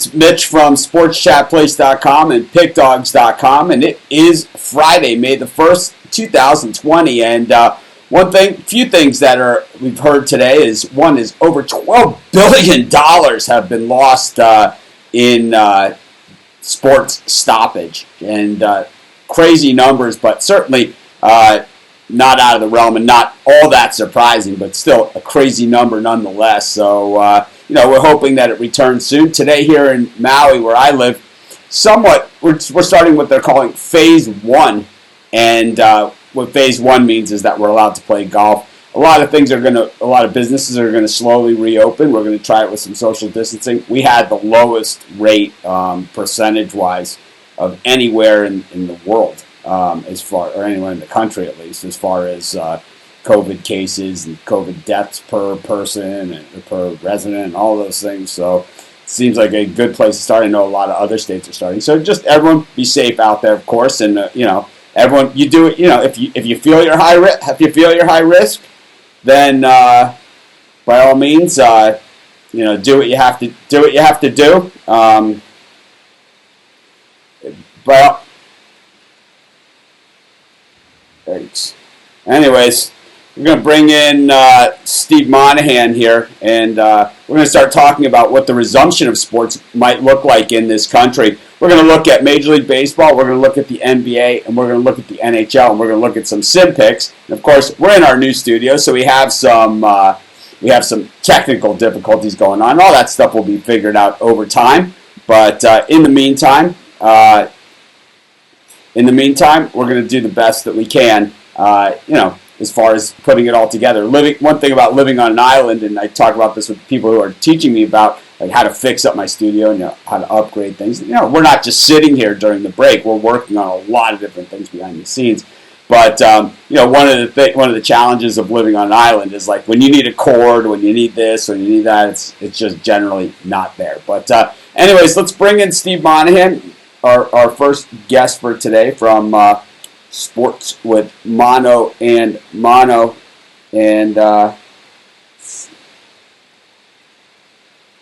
It's Mitch from SportsChatPlace.com and PickDogs.com, and it is Friday, May the 1st, 2020. And few things that we've heard today is one is over $12 billion have been lost in sports stoppage, and crazy numbers, but certainly not out of the realm and not all that surprising, but still a crazy number nonetheless. So, we're hoping that it returns soon. Today here in Maui, where I live, we're starting what they're calling Phase 1. And what Phase 1 means is that we're allowed to play golf. A lot of businesses are going to slowly reopen. We're going to try it with some social distancing. We had the lowest rate, percentage-wise, of anywhere in the world, or anywhere in the country at least, as far as COVID cases and COVID deaths per person and per resident and all those things. So it seems like a good place to start. I know a lot of other states are starting. So just everyone be safe out there, of course, and everyone, you do it. If you feel you're high risk, then by all means, do what you have to do. Anyways, we're going to bring in Steve Monahan here, and we're going to start talking about what the resumption of sports might look like in this country. We're going to look at Major League Baseball, we're going to look at the NBA, and we're going to look at the NHL, and we're going to look at some sim picks. And of course, we're in our new studio, so we have some technical difficulties going on. All that stuff will be figured out over time. But in the meantime, we're going to do the best that we can. As far as putting it all together. One thing about living on an island, and I talk about this with people who are teaching me about like how to fix up my studio and how to upgrade things. We're not just sitting here during the break. We're working on a lot of different things behind the scenes. But one of the challenges of living on an island is like when you need a cord, when you need this, when you need that, it's just generally not there. But anyways, let's bring in Steve Monahan, our first guest for today from Sports with Mono and Mono, and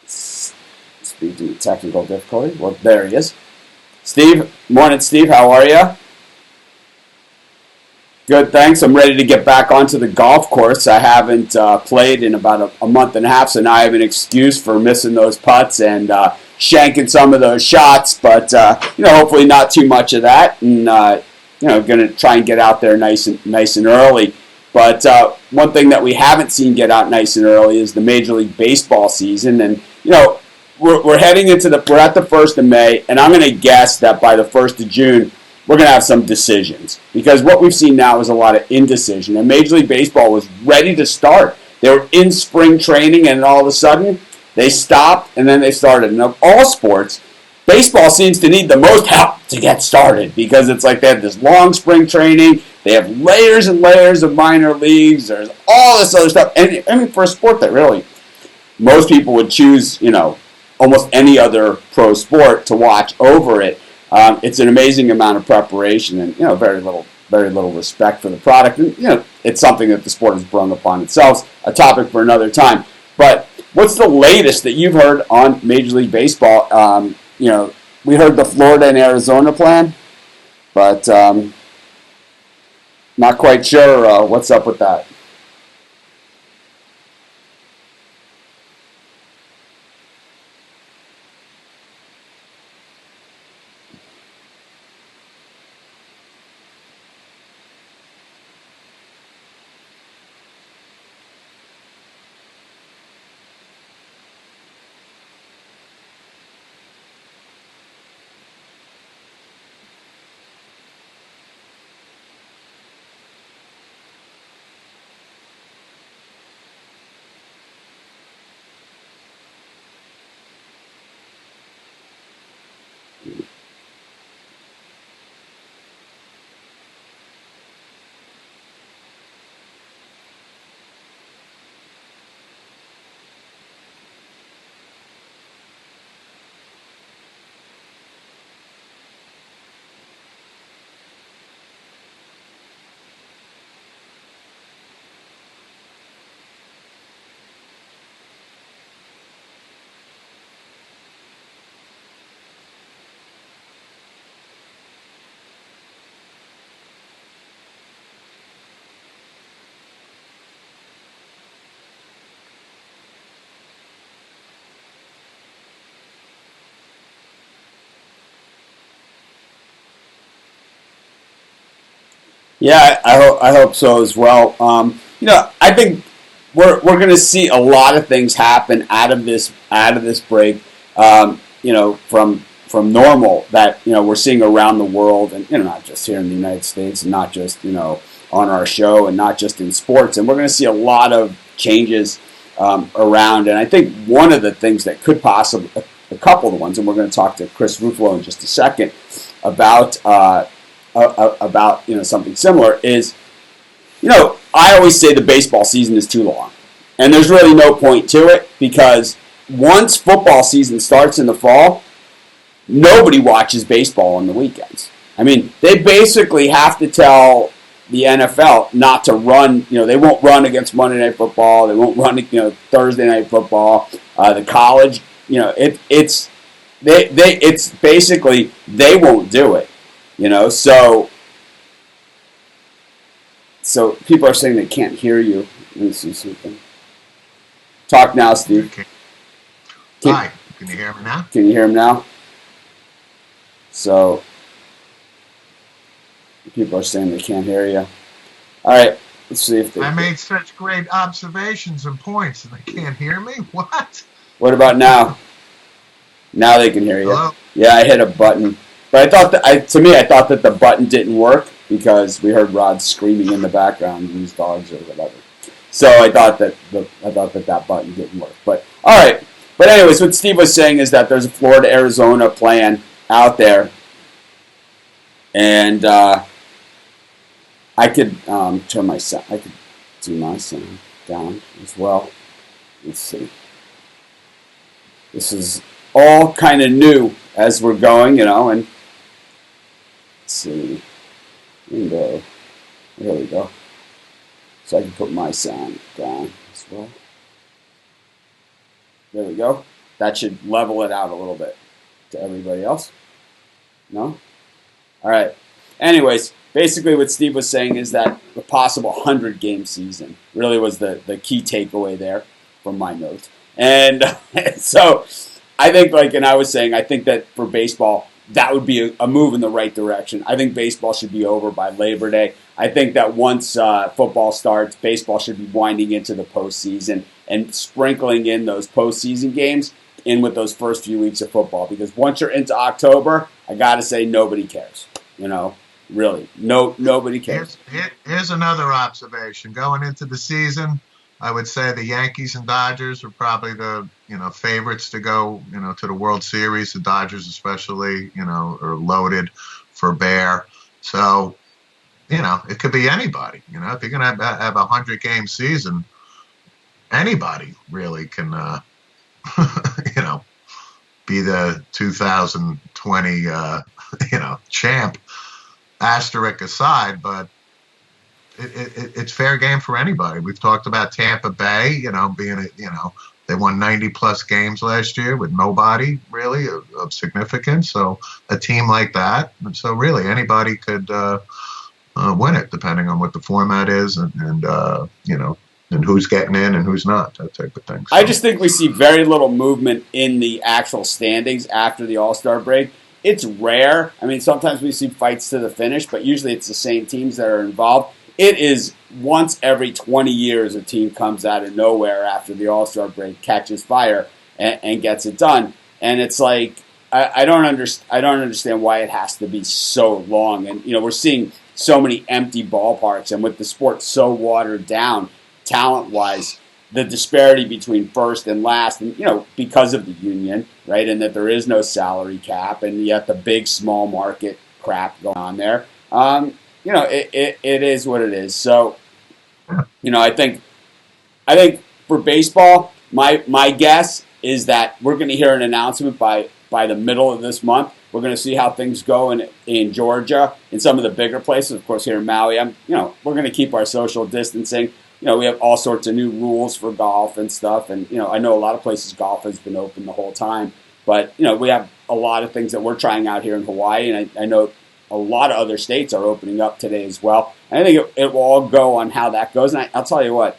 speaking of technical difficulty, well, there he is. Steve, morning, Steve. How are you? Good, thanks. I'm ready to get back onto the golf course. I haven't played in about a month and a half, so now I have an excuse for missing those putts and shanking some of those shots. But hopefully not too much of that, and going to try and get out there nice and early. But one thing that we haven't seen get out nice and early is the Major League Baseball season. And, we're heading we're at the 1st of May, and I'm going to guess that by the 1st of June, we're going to have some decisions. Because what we've seen now is a lot of indecision. And Major League Baseball was ready to start. They were in spring training, and all of a sudden, they stopped, and then they started. And of all sports, baseball seems to need the most help to get started because it's like they have this long spring training. They have layers and layers of minor leagues. There's all this other stuff. And for a sport that really most people would choose, almost any other pro sport to watch over it, it's an amazing amount of preparation and, very little respect for the product. And, it's something that the sport has brought upon itself. A topic for another time. But what's the latest that you've heard on Major League Baseball? We heard the Florida and Arizona plan, but not quite sure what's up with that. Yeah, I hope so as well. I think we're going to see a lot of things happen out of this break. From normal that we're seeing around the world, and not just here in the United States, and not just on our show, and not just in sports. And we're going to see a lot of changes around. And I think one of the things that could possibly, a couple of the ones, and we're going to talk to Chris Ruffalo in just a second about. About something similar is I always say the baseball season is too long, and there's really no point to it because once football season starts in the fall, nobody watches baseball on the weekends. I mean, they basically have to tell the NFL not to run. They won't run against Monday Night Football. They won't run Thursday Night Football. The college, it's it's basically they won't do it. So people are saying they can't hear you. Let me see something. Talk now, Steve. Okay. Hi, can you hear me now? Can you hear him now? So people are saying they can't hear you. All right, let's see if they. I made such great observations and points, and they can't hear me. What? What about now? Now they can hear you. Hello? Yeah, I hit a button, but I thought I thought that the button didn't work because we heard Rod screaming in the background, these dogs or whatever. So I thought that button didn't work. But all right. But anyways, what Steve was saying is that there's a Florida Arizona plan out there, and I could turn my sound. I could do my sound down as well. Let's see. This is all kind of new as we're going, and let's see. Window. There we go. So I can put my sound down as well. There we go. That should level it out a little bit to everybody else. No? All right. Anyways, basically what Steve was saying is that the possible 100-game season really was the key takeaway there from my notes. And so I think, and I was saying, I think that for baseball, that would be a move in the right direction. I think baseball should be over by Labor Day. I think that once football starts, baseball should be winding into the postseason and sprinkling in those postseason games in with those first few weeks of football. Because once you're into October, I got to say nobody cares. Really, nobody cares. Here's another observation. Going into the season, I would say the Yankees and Dodgers are probably the favorites to go to the World Series. The Dodgers especially are loaded for bear. So it could be anybody. If you're gonna have a 100-game season, anybody really can be the 2020 champ. Asterisk aside, but it's fair game for anybody. We've talked about Tampa Bay, being they won 90+ games last year with nobody really of significance. So a team like that, so really anybody could win it, depending on what the format is and who's getting in and who's not, that type of thing. So. I just think we see very little movement in the actual standings after the All-Star break. It's rare. I mean, sometimes we see fights to the finish, but usually it's the same teams that are involved. It is once every 20 years a team comes out of nowhere after the All-Star break, catches fire, and gets it done. And it's like, I don't understand why it has to be so long. And, we're seeing so many empty ballparks, and with the sport so watered down, talent-wise, the disparity between first and last, and because of the union, right, and that there is no salary cap, and yet the big small market crap going on there. It is what it is. So, I think for baseball, my guess is that we're going to hear an announcement by the middle of this month. We're going to see how things go in Georgia, in some of the bigger places. Of course, here in Maui, we're going to keep our social distancing. We have all sorts of new rules for golf and stuff. And, I know a lot of places golf has been open the whole time. But, we have a lot of things that we're trying out here in Hawaii. And I know a lot of other states are opening up today as well. And I think it will all go on how that goes. And I'll tell you what,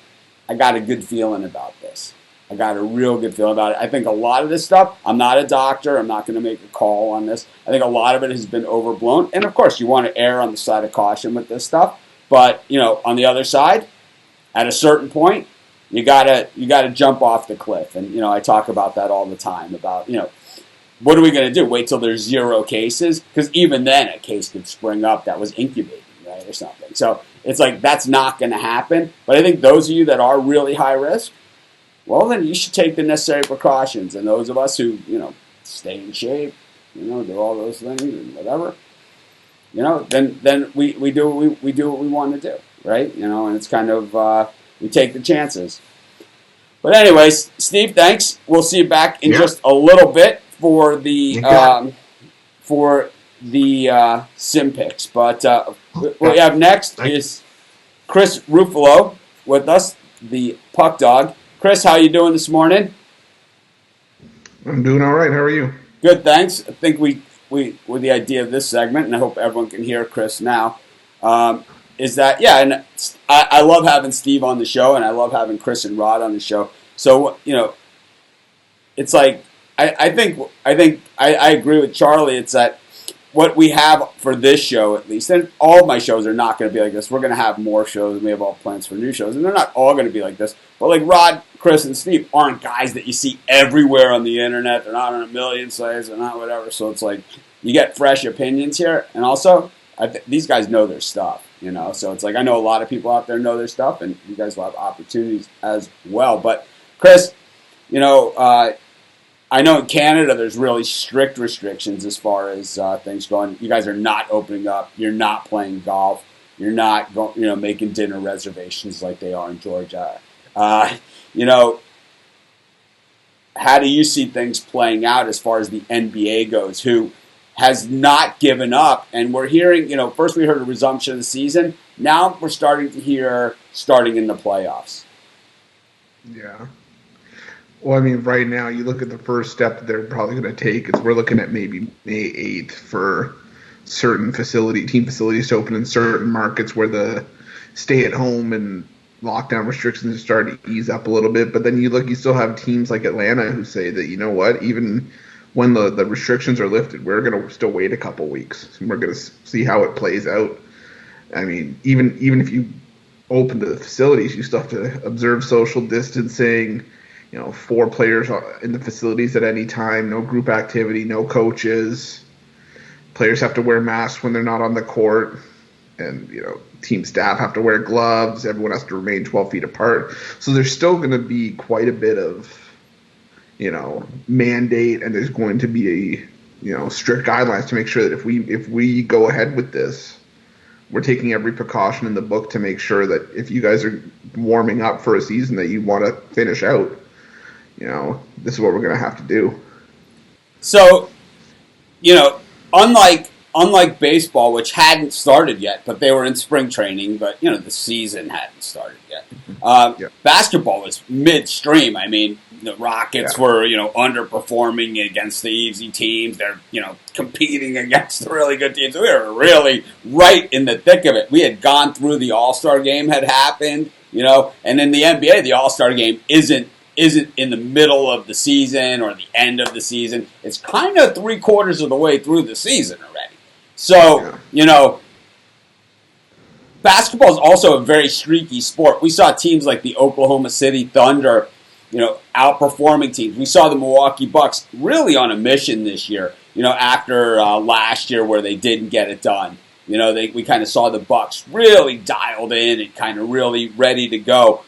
I got a good feeling about this. I got a real good feeling about it. I think a lot of this stuff, I'm not a doctor. I'm not going to make a call on this. I think a lot of it has been overblown. And, of course, you want to err on the side of caution with this stuff. But, on the other side, at a certain point, you gotta jump off the cliff. And, I talk about that all the time about, what are we going to do? Wait till there's 0 cases? Because even then, a case could spring up that was incubating, right, or something. So it's like that's not going to happen. But I think those of you that are really high risk, well, then you should take the necessary precautions. And those of us who, stay in shape, do all those things and whatever, then we do what we want to do, right? And it's kind of we take the chances. But anyways, Steve, thanks. We'll see you back in just a little bit for the sim picks. But what we have next is Chris Ruffalo with us, the Puck Dog. Chris, how you doing this morning? I'm doing all right. How are you? Good, thanks. I think we with the idea of this segment, and I hope everyone can hear Chris now, is that, and I love having Steve on the show, and I love having Chris and Rod on the show. So, it's like, I think I agree with Charlie. It's that what we have for this show, at least, and all of my shows are not going to be like this. We're going to have more shows, and we have all plans for new shows, and they're not all going to be like this. But like Rod, Chris, and Steve aren't guys that you see everywhere on the internet. They're not on a million sites. They're not whatever. So it's like you get fresh opinions here, and also these guys know their stuff. So it's like I know a lot of people out there know their stuff, and you guys will have opportunities as well. But Chris, I know in Canada there's really strict restrictions as far as things going. You guys are not opening up. You're not playing golf. You're not making dinner reservations like they are in Georgia. How do you see things playing out as far as the NBA goes, who has not given up? And we're hearing, first we heard a resumption of the season. Now we're starting to hear starting in the playoffs. Yeah. Well, I mean, right now, you look at the first step that they're probably going to take is we're looking at maybe May 8th for certain team facilities to open in certain markets where the stay-at-home and lockdown restrictions are starting to ease up a little bit. But then you still have teams like Atlanta who say that, even when the restrictions are lifted, we're going to still wait a couple weeks. And we're going to see how it plays out. I mean, even if you open the facilities, you still have to observe social distancing. 4 players in the facilities at any time, no group activity, no coaches. Players have to wear masks when they're not on the court. And, team staff have to wear gloves. Everyone has to remain 12 feet apart. So there's still going to be quite a bit of, mandate, and there's going to be strict guidelines to make sure that if we go ahead with this, we're taking every precaution in the book to make sure that if you guys are warming up for a season that you want to finish out, this is what we're going to have to do. So, unlike baseball, which hadn't started yet, but they were in spring training, but, the season hadn't started yet. Basketball was midstream. I mean, the Rockets were, underperforming against the easy teams. They're, competing against the really good teams. We were really right in the thick of it. We had gone through the All-Star game had happened, and in the NBA, the All-Star game isn't in the middle of the season or the end of the season. It's kind of 3/4 of the way through the season already. So, basketball is also a very streaky sport. We saw teams like the Oklahoma City Thunder, outperforming teams. We saw the Milwaukee Bucks really on a mission this year, after last year where they didn't get it done. We kind of saw the Bucks really dialed in and kind of really ready to go.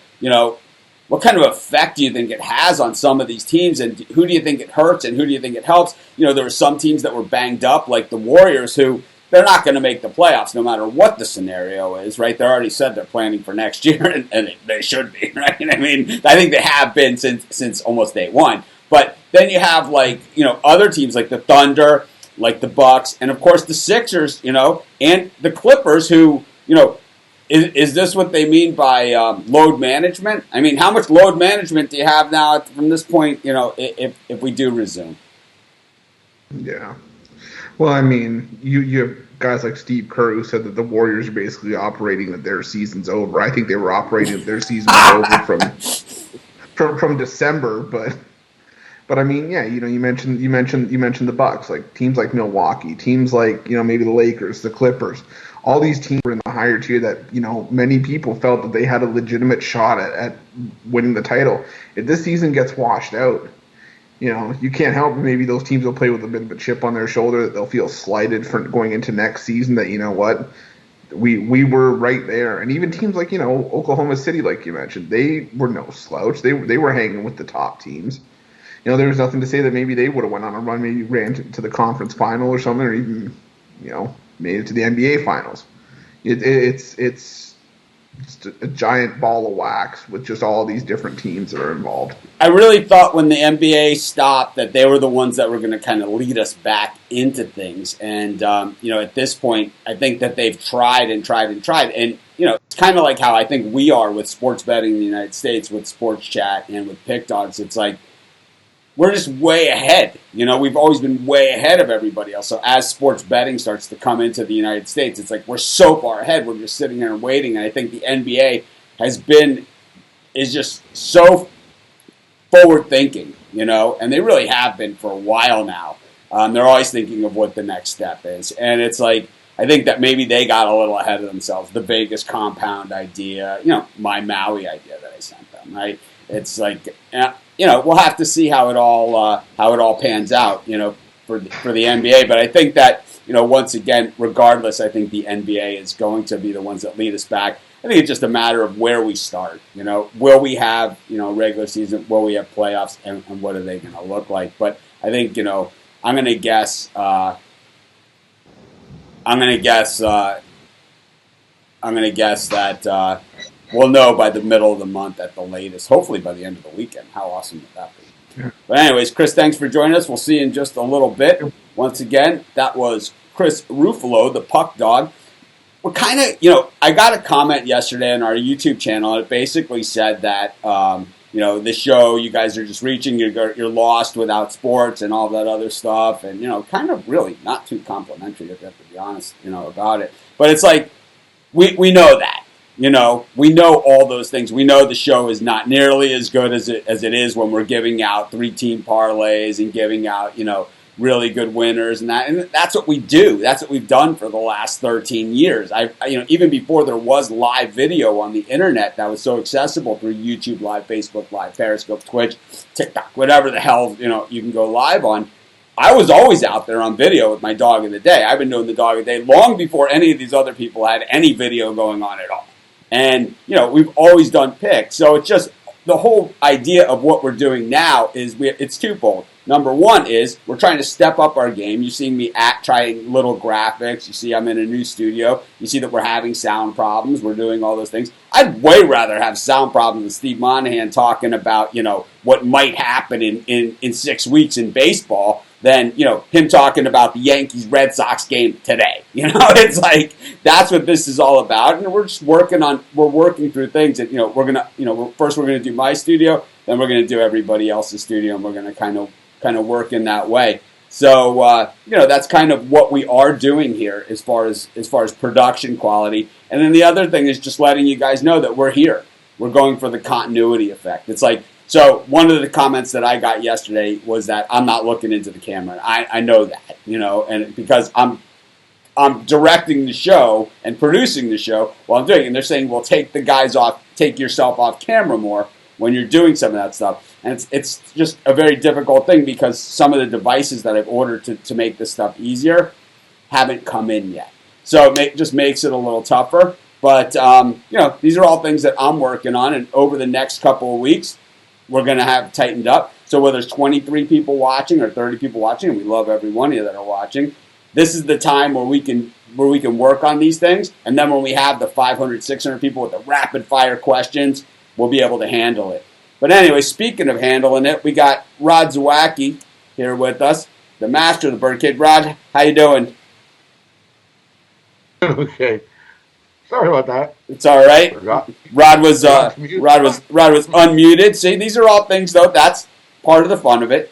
What kind of effect do you think it has on some of these teams, and who do you think it hurts and who do you think it helps? There were some teams that were banged up, like the Warriors, who they're not going to make the playoffs no matter what the scenario is, right? They already said they're planning for next year, and they should be, right? I mean, I think they have been since almost day one. But then you have, other teams like the Thunder, like the Bucks, and, of course, the Sixers, and the Clippers who, Is this what they mean by load management? I mean, how much load management do you have now from this point, if we do resume? Yeah. Well, I mean, you have guys like Steve Kerr who said that the Warriors are basically operating that their season's over. I think they were operating that their season was over from December, but I mean, yeah, you mentioned the Bucks, like teams like Milwaukee, teams like maybe the Lakers, the Clippers. all these teams were in the higher tier that, many people felt that they had a legitimate shot at winning the title. If this season gets washed out, you can't help it. Maybe those teams will play with a bit of a chip on their shoulder, that they'll feel slighted for going into next season, that, we were right there. And even teams like, Oklahoma City, like you mentioned, they were no slouch. They were hanging with the top teams. There was nothing to say that maybe they would have went on a run, maybe ran to the conference final or something, or even, made it to the NBA finals. It's just a giant ball of wax with just all these different teams that are involved. I really thought when the NBA stopped that they were the ones that were going to kind of lead us back into things. And, at this point, I think that they've tried and tried and tried. And, it's kind of like how I think we are with sports betting in the United States, with Sports Chat and with Pick Dogs. It's like, we're just way ahead. We've always been way ahead of everybody else. So as sports betting starts to come into the United States, it's like we're so far ahead. We're just sitting there and waiting. And I think the NBA is just so forward thinking, and they really have been for a while now. They're always thinking of what the next step is. And it's like, I think that maybe they got a little ahead of themselves. The Vegas compound idea, my Maui idea that I sent them, right? It's like, we'll have to see how it all pans out, for the NBA. But I think that, once again, regardless, I think the NBA is going to be the ones that lead us back. I think it's just a matter of where we start. Will we have, regular season? Will we have playoffs? And what are they going to look like? But I think, I'm going to guess that we'll know by the middle of the month at the latest, hopefully by the end of the weekend. How awesome would that be? Yeah. But anyways, Chris, thanks for joining us. We'll see you in just a little bit. Once again, that was Chris Ruffalo, the Puck Dog. We're kind of, I got a comment yesterday on our YouTube channel, and it basically said that, the show, you guys are just reaching, you're lost without sports and all that other stuff, and, kind of really not too complimentary, if you have to be honest, about it. But it's like, we know that. We know all those things. We know the show is not nearly as good as it is when we're giving out 3-team parlays and giving out, really good winners and that. And that's what we do. That's what we've done for the last 13 years. I even before there was live video on the internet that was so accessible through YouTube Live, Facebook Live, Periscope, Twitch, TikTok, whatever the hell, you can go live on. I was always out there on video with my dog of the day. I've been doing the dog of the day long before any of these other people had any video going on at all. And, we've always done picks. So it's just the whole idea of what we're doing now is it's twofold. Number one is we're trying to step up our game. You see me trying little graphics. You see I'm in a new studio. You see that we're having sound problems. We're doing all those things. I'd way rather have sound problems than Steve Monahan talking about, what might happen in 6 weeks in baseball than, him talking about the Yankees-Red Sox game today. It's like, that's what this is all about. And we're just working through things that, we're going to, first we're going to do my studio, then we're going to do everybody else's studio, and we're going to kind of work in that way. So, that's kind of what we are doing here as far as production quality. And then the other thing is just letting you guys know that we're here. We're going for the continuity effect. It's like, so one of the comments that I got yesterday was that I'm not looking into the camera. I know that, and because I'm directing the show and producing the show while I'm doing it. And they're saying, well, take yourself off camera more when you're doing some of that stuff. And it's just a very difficult thing because some of the devices that I've ordered to make this stuff easier haven't come in yet. So it just makes it a little tougher. But, these are all things that I'm working on. And over the next couple of weeks, we're going to have tightened up. So whether there's 23 people watching or 30 people watching, and we love every one of you that are watching, this is the time where we can work on these things. And then when we have the 500, 600 people with the rapid fire questions, we'll be able to handle it. But anyway, speaking of handling it, we got Rod Zawacki here with us, the master of the Birdcage. Rod, how you doing? Okay. Sorry about that. It's all right. Rod was unmuted. See, these are all things though. That's part of the fun of it.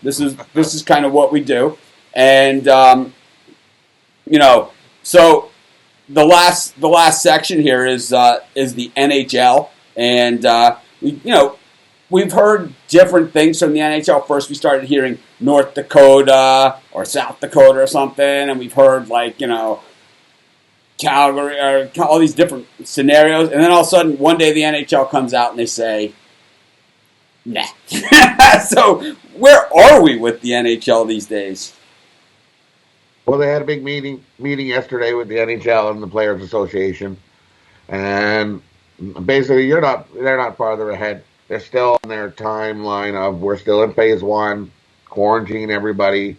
This is kind of what we do, and so the last section here is the NHL, and we've heard different things from the NHL. First, we started hearing North Dakota or South Dakota or something, and we've heard Calgary, or all these different scenarios, and then all of a sudden, one day the NHL comes out and they say, nah. So where are we with the NHL these days? Well, they had a big meeting yesterday with the NHL and the Players Association, and basically they're not farther ahead. They're still on their timeline of we're still in phase one, quarantine everybody.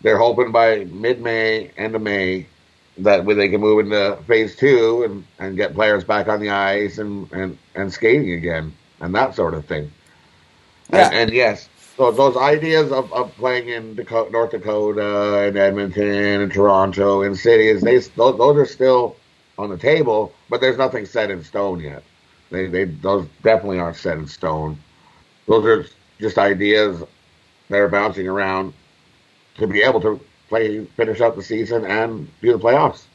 They're hoping by mid-May, end of May, that they can move into phase two and get players back on the ice and skating again and that sort of thing. Yeah. And yes, so those ideas of playing in North Dakota and Edmonton and Toronto and cities, those are still on the table, but there's nothing set in stone yet. Those definitely aren't set in stone. Those are just ideas that are bouncing around to be able to finish out the season and do the playoffs.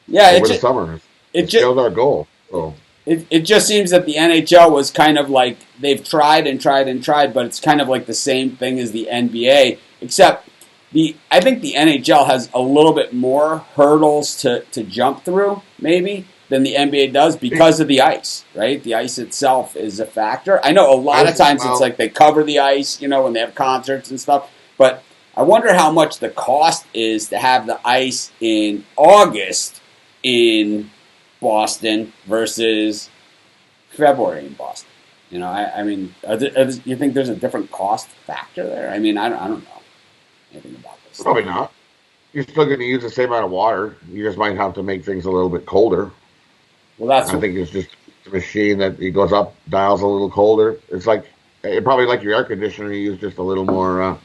Yeah, over the summer. It's still our goal. So. It just seems that the NHL was kind of like they've tried and tried and tried, but it's kind of like the same thing as the NBA, except I think the NHL has a little bit more hurdles to jump through, maybe, than the NBA does because of the ice, right? The ice itself is a factor. I know a lot of times it's like they cover the ice, when they have concerts and stuff, but I wonder how much the cost is to have the ice in August in Boston versus February in Boston. I mean, you think there's a different cost factor there? I mean, I don't know anything about this. Probably not. You're still going to use the same amount of water. You just might have to make things a little bit colder. Well, I think it's just a machine that it goes up, dials a little colder. It's probably like your air conditioner. You use just a little more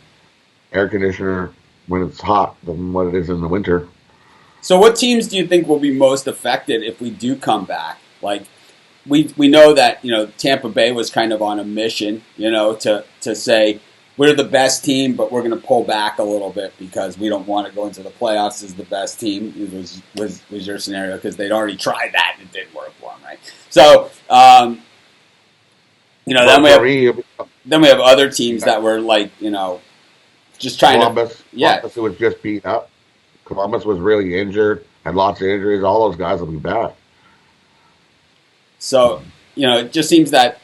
air conditioner when it's hot than what it is in the winter. So what teams do you think will be most affected if we do come back? Like, we know that, Tampa Bay was kind of on a mission, to say we're the best team, but we're going to pull back a little bit because we don't want to go into the playoffs as the best team. It was your scenario because they'd already tried that and it didn't work for them, right? So, then we have other teams that were like, just trying Columbus, who was just beat up. Columbus was really injured, had lots of injuries. All those guys will be back. So, it just seems that,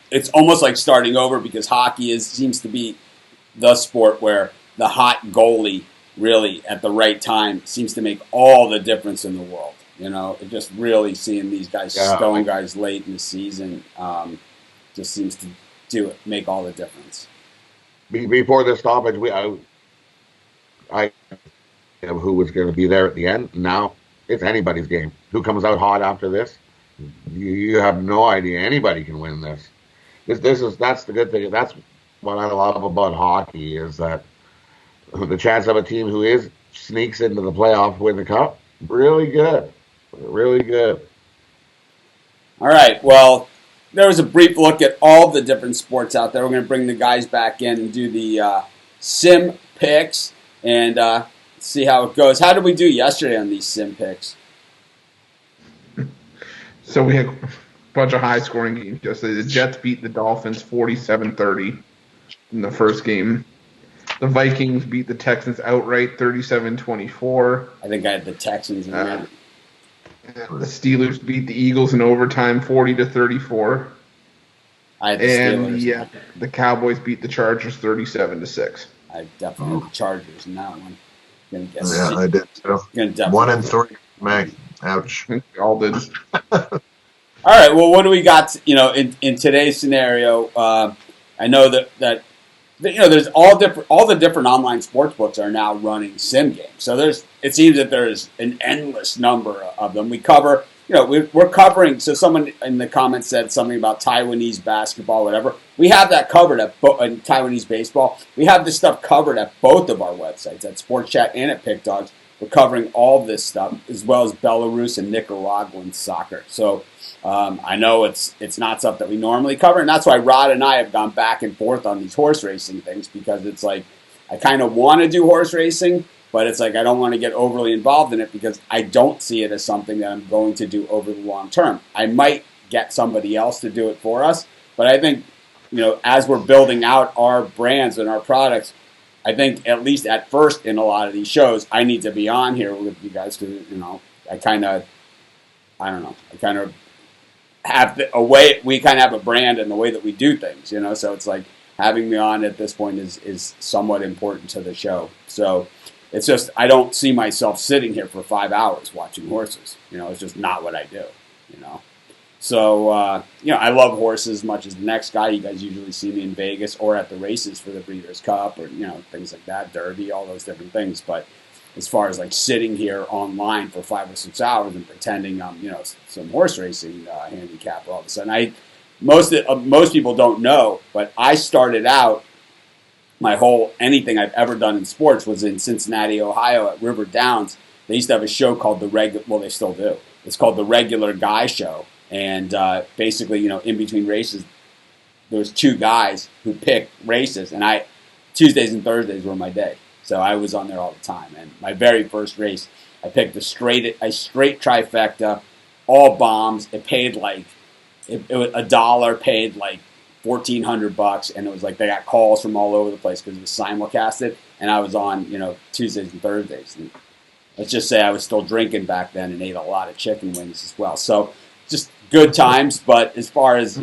it's almost like starting over because hockey seems to be the sport where the hot goalie really at the right time seems to make all the difference in the world. It just really seeing these guys stone guys late in the season just seems to make all the difference. Before this stoppage, I who was going to be there at the end. Now it's anybody's game. Who comes out hot after this? You have no idea. Anybody can win this. That's the good thing. That's what I love about hockey is that the chance of a team who sneaks into the playoff win the cup. Really good. Really good. All right. Well, there was a brief look at all the different sports out there. We're going to bring the guys back in and do the sim picks and see how it goes. How did we do yesterday on these sim picks? So we had a bunch of high-scoring games yesterday. The Jets beat the Dolphins 47-30 in the first game. The Vikings beat the Texans outright 37-24. I think I had the Texans in there. The Steelers beat the Eagles in overtime 40-34. I had the Steelers. And the Cowboys beat the Chargers 37-6. I definitely had the Chargers in that one. I did too. 1-3, Meg. Ouch. We all did. All right. Well, what do we got? In today's scenario, I know that there's all the different online sports books are now running sim games. So it seems that there's an endless number of them. We cover. We're covering. So someone in the comments said something about Taiwanese basketball, whatever. We have that covered at Taiwanese baseball. We have this stuff covered at both of our websites, at Sports Chat and at Pick Dogs. We're covering all this stuff as well as Belarus and Nicaraguan soccer. So I know it's not stuff that we normally cover, and that's why Rod and I have gone back and forth on these horse racing things because it's like I kind of want to do horse racing. But it's like I don't want to get overly involved in it because I don't see it as something that I'm going to do over the long term. I might get somebody else to do it for us, but I think, as we're building out our brands and our products, I think at least at first in a lot of these shows, I need to be on here with you guys because I kind of have a way. We kind of have a brand in the way that we do things, So it's like having me on at this point is somewhat important to the show. So it's just I don't see myself sitting here for 5 hours watching horses. It's just not what I do. So, I love horses as much as the next guy. You guys usually see me in Vegas or at the races for the Breeders' Cup or, things like that, Derby, all those different things. But as far as like sitting here online for 5 or 6 hours and pretending I'm, some horse racing handicapper all of a sudden, most people don't know, but I started out anything I've ever done in sports was in Cincinnati, Ohio at River Downs. They used to have a show called they still do. It's called the Regular Guy Show. And basically, in between races, there was 2 guys who picked races, and Tuesdays and Thursdays were my day, so I was on there all the time. And my very first race, I picked a straight trifecta, all bombs. It paid it was $1, paid like $1,400, and it was like they got calls from all over the place because it was simulcasted, and I was on Tuesdays and Thursdays. And let's just say I was still drinking back then and ate a lot of chicken wings as well. So just good times, but as far as,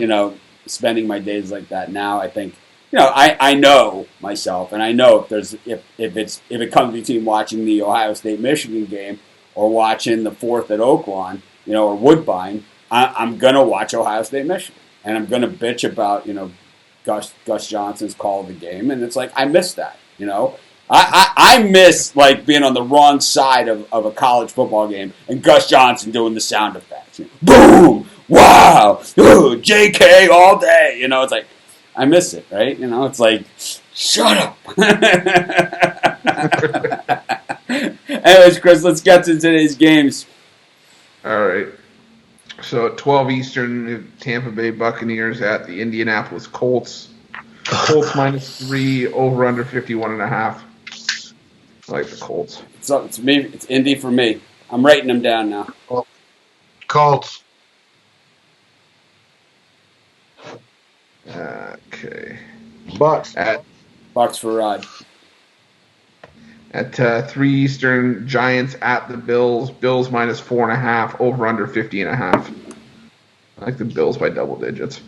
spending my days like that now, I think, I know myself, and I know if it comes between watching the Ohio State-Michigan game or watching the 4th at Oaklawn, or Woodbine, I'm going to watch Ohio State-Michigan, and I'm going to bitch about, Gus Johnson's call of the game, and it's like, I miss that, I miss being on the wrong side of a college football game and Gus Johnson doing the sound effects. Boom! Wow! Ooh, JK all day. It's like I miss it, right? It's like shut up. Anyways, Chris, let's get to today's games. All right. So at 12 Eastern, Tampa Bay Buccaneers at the Indianapolis Colts. Colts -3, over under 51.5. I like the Colts. It's me. It's Indy for me. I'm writing them down now. Colts. Okay. Bucks for Rod. At 3 Eastern, Giants at the Bills. Bills -4.5, over under 50.5. I like the Bills by double digits.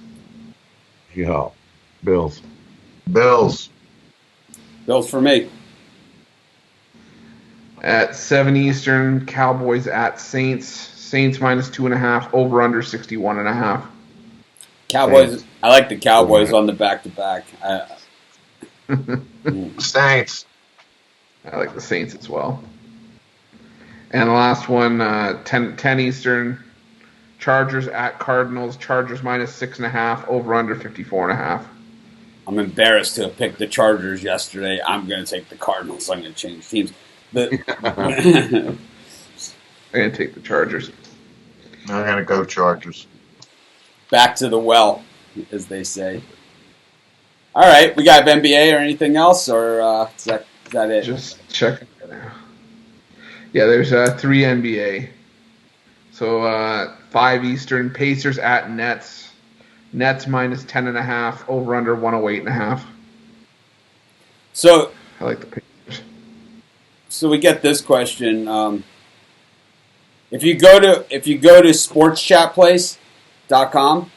Yeah. Bills. Bills for me. At 7 Eastern, Cowboys at Saints. Saints -2.5, over under 61.5. Cowboys. Saints. I like the Cowboys on the back-to-back. Saints. I like the Saints as well. And the last one, 10 Eastern, Chargers at Cardinals. Chargers -6.5, over under 54.5. I'm embarrassed to have picked the Chargers yesterday. I'm going to take the Cardinals. I'm going to change teams. I'm going to take the Chargers. I'm going to go Chargers. Back to the well, as they say. All right, we got NBA or anything else, or is that it? Just checking it now. Yeah, there's 3 NBA. So 5 Eastern, Pacers at Nets. Nets -10.5, over under 108.5. So I like the Pacers. So we get this question: if you go to sportschatplace.com,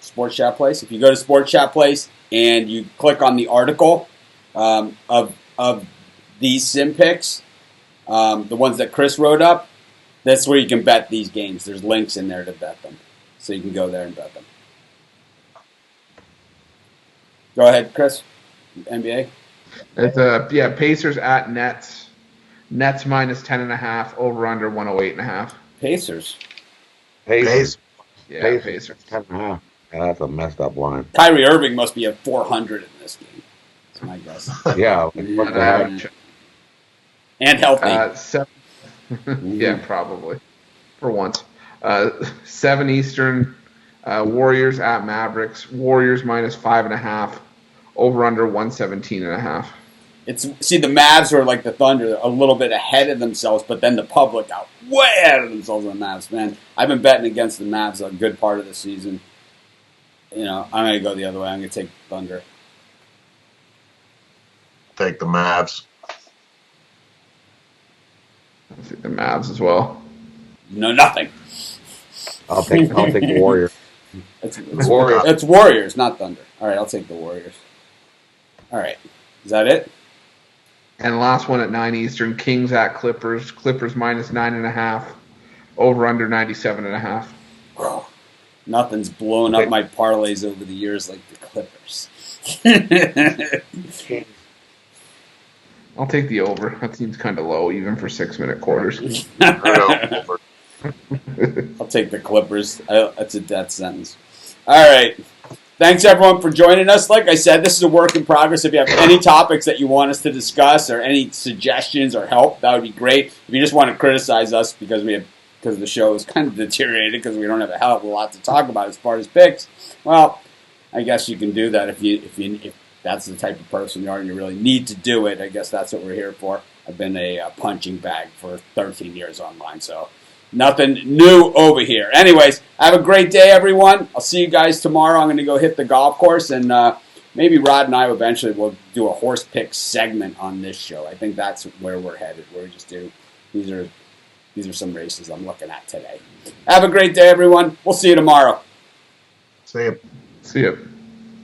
Sports Chat Place. If you go to Sports Chat Place and you click on the article of these sim picks, the ones that Chris wrote up, that's where you can bet these games. There's links in there to bet them, so you can go there and bet them. Go ahead, Chris. NBA. It's Pacers at Nets. Nets -10.5, over under 108.5. Pacers. Pacers. Yeah, Pacers. 10.5. Yeah, that's a messed up line. Kyrie Irving must be at 400 in this game. That's my guess. Yeah. And healthy. Yeah, probably. For once. 7 Eastern, Warriors at Mavericks. Warriors -5.5, over under 117.5. The Mavs are like the Thunder, a little bit ahead of themselves, but then the public out way ahead of themselves on the Mavs, man. I've been betting against the Mavs a good part of the season. I'm going to go the other way. I'm going to take Thunder. take the Mavs. I think the Mavs as well. No, nothing. I'll take the Warriors. It's Warriors. It's Warriors, not Thunder. All right, I'll take the Warriors. All right, is that it? And last one at 9 Eastern, Kings at Clippers. Clippers minus 9.5. Over under 97.5. Nothing's blown up my parlays over the years like the Clippers. I'll take the over. That seems kind of low, even for 6-minute quarters. I'll take the Clippers. That's a death sentence. All right. Thanks, everyone, for joining us. Like I said, this is a work in progress. If you have any topics that you want us to discuss or any suggestions or help, that would be great. If you just want to criticize us because the show is kind of deteriorated because we don't have a hell of a lot to talk about as far as picks, well, I guess you can do that if that's the type of person you are and you really need to do it. I guess that's what we're here for. I've been a punching bag for 13 years online, so nothing new over here. Anyways, have a great day, everyone. I'll see you guys tomorrow. I'm going to go hit the golf course, and maybe Rod and I eventually will do a horse pick segment on this show. I think that's where we're headed. We're just do these are some races I'm looking at today. Have a great day, everyone. We'll see you tomorrow. See you. See ya.